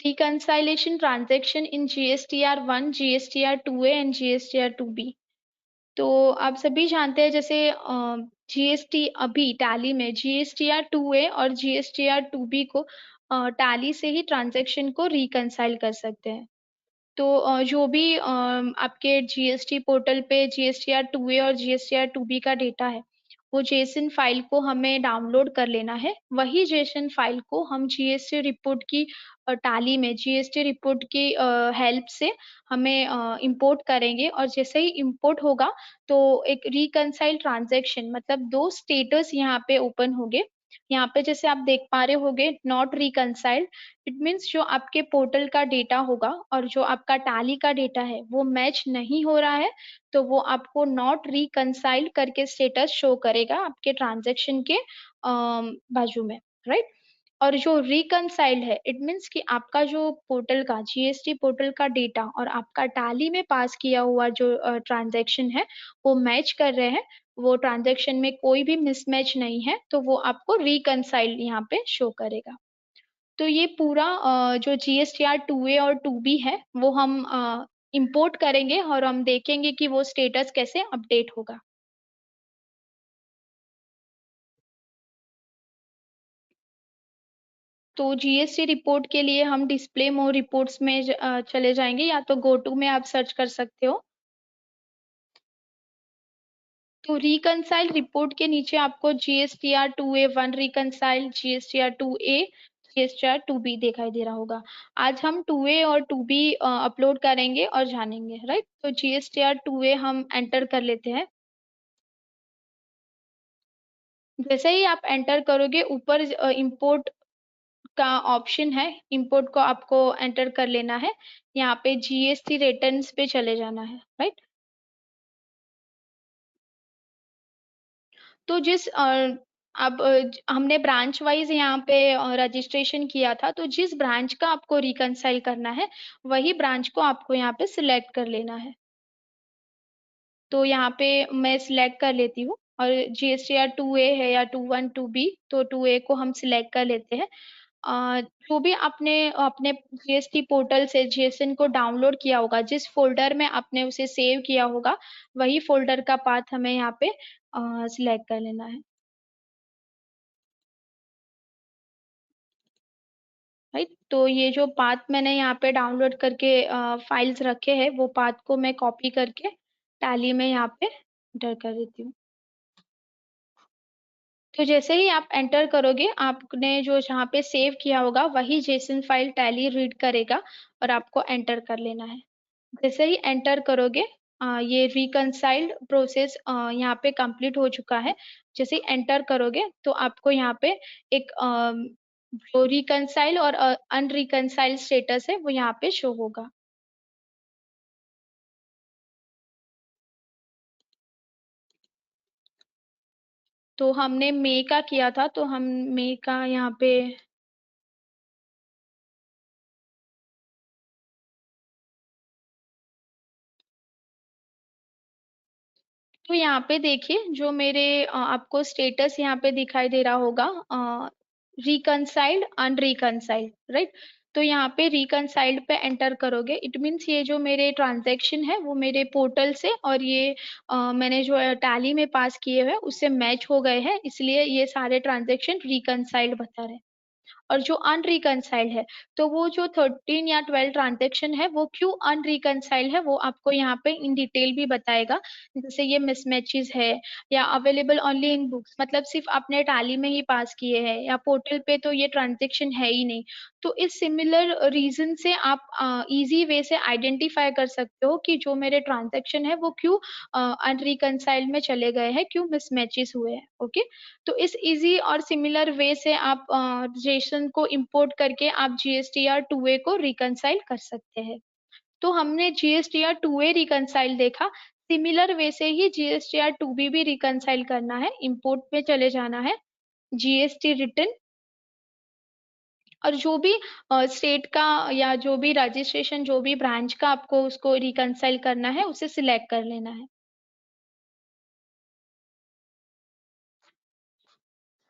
Reconciliation transaction in GSTR 1, GSTR 2A and GSTR 2B। तो आप सभी जानते हैं जैसे जीएसटी अभी टैली में GSTR 2A और GSTR 2B को टैली से ही ट्रांजैक्शन को रिकंसाइल कर सकते हैं। तो जो भी आपके जीएसटी पोर्टल पे GSTR 2A और GSTR 2B का डेटा है, वो जेसन फाइल को हमें डाउनलोड कर लेना है। वही जेसन फाइल को हम जीएसटी रिपोर्ट की टैली में जीएसटी रिपोर्ट की हेल्प से हमें इंपोर्ट करेंगे, और जैसे ही इंपोर्ट होगा तो एक रिकंसाइल ट्रांजैक्शन मतलब दो स्टेटस यहाँ पे ओपन होंगे। यहाँ पे जैसे आप देख पा रहे होगे नॉट रिकंसाइल्ड, इट मीन्स जो आपके पोर्टल का डेटा होगा और जो आपका टैली का डेटा है वो मैच नहीं हो रहा है, तो वो आपको नॉट रिकंसाइल्ड करके स्टेटस शो करेगा आपके ट्रांजैक्शन के बाजू में, राइट। और जो रिकंसाइल्ड है इट मीन्स कि आपका जो पोर्टल का जीएसटी पोर्टल का डेटा और आपका टैली में पास किया हुआ जो ट्रांजैक्शन है वो मैच कर रहे हैं, वो ट्रांजैक्शन में कोई भी मिसमैच नहीं है, तो वो आपको रिकंसाइल्ड यहाँ पे शो करेगा। तो ये पूरा जो GSTR 2A और 2B है वो हम इंपोर्ट करेंगे और हम देखेंगे कि वो स्टेटस कैसे अपडेट होगा। तो जीएसटी रिपोर्ट के लिए हम डिस्प्ले मोर रिपोर्ट्स में चले जाएंगे, या तो गो टू में आप सर्च कर सकते हो। तो रिकंसाइल रिपोर्ट के नीचे आपको GSTR 2A 1 reconcile, GSTR 2A, GSTR 2B दिखाई दे रहा होगा। आज हम 2A और 2B अपलोड करेंगे और जानेंगे, राइट। तो GSTR 2A हम एंटर कर लेते हैं। जैसे ही आप एंटर करोगे ऊपर इंपोर्ट का ऑप्शन है, इंपोर्ट को आपको एंटर कर लेना है। यहाँ पे जीएसटी रिटर्न्स पे चले जाना है, राइट। तो अब हमने ब्रांच वाइज यहाँ पे रजिस्ट्रेशन किया था, तो जिस ब्रांच का आपको रिकंसाइल करना है वही ब्रांच को आपको यहाँ पे सिलेक्ट कर लेना है। तो यहाँ पे मैं सिलेक्ट कर लेती हूँ, और GSTR 2A है या 2 1 2B, तो 2A को हम सिलेक्ट कर लेते हैं। जो भी आपने अपने जीएसटी पोर्टल से जेसन को डाउनलोड किया होगा, जिस फोल्डर में आपने उसे सेव किया होगा वही फोल्डर का पाथ हमें यहाँ पे सिलेक्ट कर लेना है, राइट। तो ये जो पाथ मैंने यहाँ पे डाउनलोड करके फाइल्स रखे हैं वो पाथ को मैं कॉपी करके टैली में यहाँ पे एंटर कर देती हूँ। तो जैसे ही आप एंटर करोगे आपने जो जहाँ पे सेव किया होगा वही जेसन फाइल टैली रीड करेगा और आपको एंटर कर लेना है। जैसे ही एंटर करोगे ये रिकंसाइल्ड प्रोसेस यहाँ पे कंप्लीट हो चुका है। जैसे ही एंटर करोगे तो आपको यहाँ पे एक जो रिकंसाइल और अनरिकंसाइल स्टेटस है वो यहाँ पे शो होगा। तो हमने मई का किया था, तो हम मई का यहाँ पे, तो यहाँ पे देखिए जो मेरे आपको स्टेटस यहाँ पे दिखाई दे रहा होगा रिकंसाइल्ड अनरिकंसाइल्ड, राइट। तो यहाँ पे रिकंसाइल्ड पे एंटर करोगे, इट मीन्स ये जो मेरे ट्रांजैक्शन है वो मेरे पोर्टल से और ये मैंने जो टैली में पास किए हुए उससे मैच हो गए हैं, इसलिए ये सारे ट्रांजैक्शन रिकंसाइल्ड बता रहे हैं। और जो अनरिकंसाइल्ड है, तो वो जो 13 या 12 ट्रांजेक्शन है वो क्यों अनरिकंसाइल्ड है वो आपको यहाँ पे इन डिटेल भी बताएगा। जैसे ये मिसमैचेस है, या अवेलेबल ओनली इन बुक्स, मतलब सिर्फ आपने टैली में ही पास किए हैं, या पोर्टल पे तो ये ट्रांजेक्शन है ही नहीं। तो इस सिमिलर रीजन से आप इजी वे से आइडेंटिफाई कर सकते हो कि जो मेरे ट्रांजेक्शन है वो क्यों अनरिकंसाइल्ड में चले गए हैं, क्यों मिसमैचेस हुए हैं, ओके। तो इस इजी और सिमिलर वे से आप जेसन को इंपोर्ट करके आप GSTR 2A को रिकंसाइल कर सकते हैं। तो हमने GSTR 2A रिकंसाइल देखा, सिमिलर वे से ही GSTR 2B भी रिकंसाइल करना है। इंपोर्ट में चले जाना है, जीएसटी रिटर्न, और जो भी स्टेट का या जो भी रजिस्ट्रेशन जो भी ब्रांच का आपको उसको रिकंसाइल करना है उसे सिलेक्ट कर लेना है।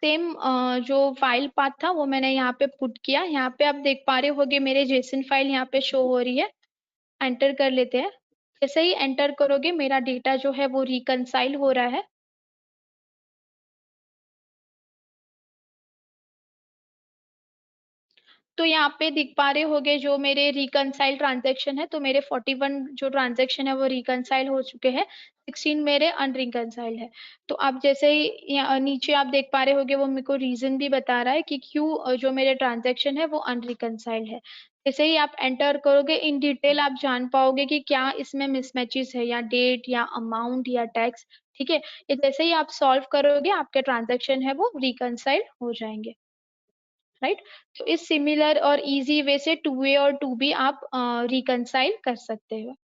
सेम जो फाइल पाथ था वो मैंने यहाँ पे पुट किया। यहाँ पे आप देख पा रहे होगे मेरे जेसन फाइल यहाँ पे शो हो रही है। एंटर कर लेते हैं। जैसे ही एंटर करोगे मेरा डेटा जो है वो रिकनसाइल हो रहा है। तो यहाँ पे दिख पा रहे होगे जो मेरे रिकनसाइल ट्रांजेक्शन है, तो मेरे 41 जो ट्रांजेक्शन है वो रिकनसाइल हो चुके हैं, 16 मेरे अनरिकनसाइल्ड है। तो आप जैसे ही यहाँ नीचे आप देख पा रहे होगे वो मेरे को रीजन भी बता रहा है कि क्यों जो मेरे ट्रांजेक्शन है वो अनरिकनसाइल्ड है। जैसे ही आप एंटर करोगे इन डिटेल आप जान पाओगे कि क्या इसमें मिसमैचेस है, या डेट या अमाउंट या टैक्स। ठीक है, ये जैसे ही आप सॉल्व करोगे आपके ट्रांजेक्शन है वो रिकनसाइल हो जाएंगे। राइट। तो इस सिमिलर और इजी वे से टू ए और टू बी आप रिकनसाइल कर सकते हो।